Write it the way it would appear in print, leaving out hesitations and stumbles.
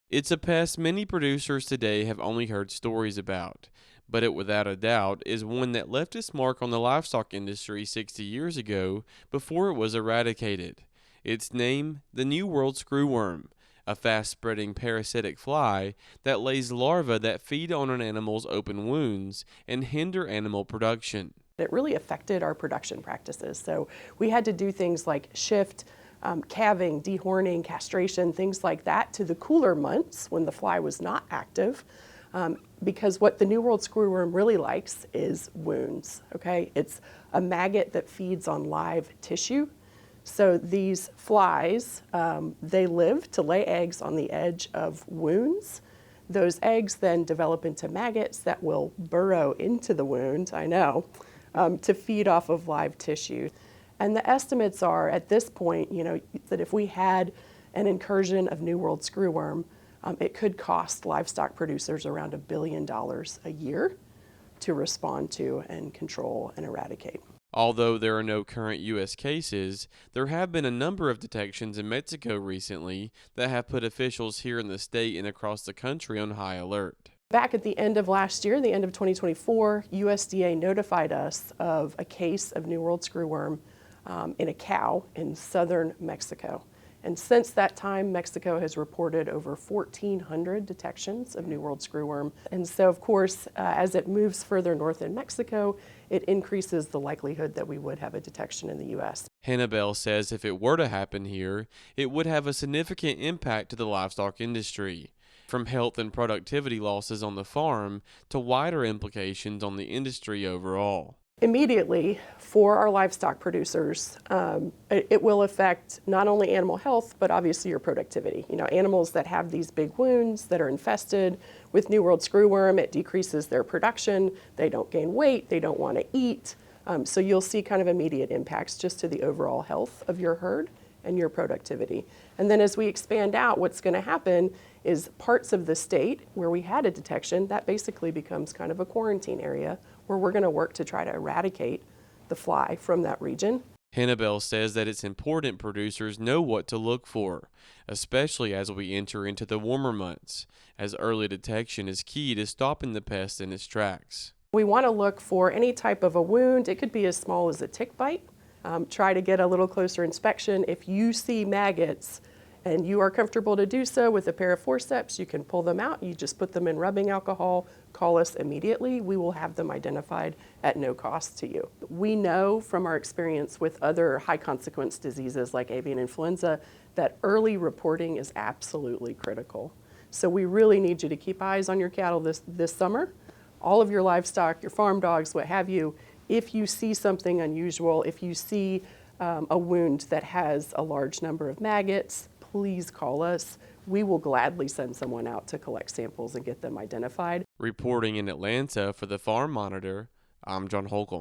It's a pest many producers today have only heard stories about, but it without a doubt is one that left its mark on the livestock industry 60 years ago before it was eradicated. Its name, the New World Screwworm, a fast spreading parasitic fly that lays larvae that feed on an animal's open wounds and hinder animal production. It really affected our production practices. So we had to do things like shift calving, dehorning, castration, things like that to the cooler months when the fly was not active. Because what the New World Screwworm really likes is wounds, okay? It's a maggot that feeds on live tissue. So these flies, they live to lay eggs on the edge of wounds. Those eggs then develop into maggots that will burrow into the wound, I know, to feed off of live tissue. And the estimates are at this point, that if we had an incursion of New World Screwworm, it could cost livestock producers around $1 billion a year to respond to and control and eradicate. Although there are no current U.S. cases, there have been a number of detections in Mexico recently that have put officials here in the state and across the country on high alert. Back at the end of last year, the end of 2024, USDA notified us of a case of New World Screwworm in a cow in southern Mexico. And since that time, Mexico has reported over 1,400 detections of New World Screwworm. And so, of course, as it moves further north in Mexico, it increases the likelihood that we would have a detection in the U.S. Hennebelle says if it were to happen here, it would have a significant impact to the livestock industry, from health and productivity losses on the farm to wider implications on the industry overall. Immediately, for our livestock producers, it will affect not only animal health, but obviously your productivity. Animals that have these big wounds that are infested with New World Screwworm, it decreases their production, they don't gain weight, they don't want to eat. So you'll see kind of immediate impacts just to the overall health of your herd and your productivity. And then as we expand out, what's going to happen is parts of the state where we had a detection, that basically becomes kind of a quarantine area where we're going to work to try to eradicate the fly from that region. Hennebelle says that it's important producers know what to look for, especially as we enter into the warmer months, as early detection is key to stopping the pest in its tracks. We want to look for any type of a wound. It could be as small as a tick bite. Try to get a little closer inspection. If you see maggots and you are comfortable to do so with a pair of forceps, you can pull them out. You just put them in rubbing alcohol, call us immediately. We will have them identified at no cost to you. We know from our experience with other high consequence diseases like avian influenza that early reporting is absolutely critical. So we really need you to keep eyes on your cattle this summer, all of your livestock, your farm dogs, what have you. If you see something unusual, if you see a wound that has a large number of maggots, please call us. We will gladly send someone out to collect samples and get them identified. Reporting in Atlanta for the Farm Monitor, I'm John Holcomb.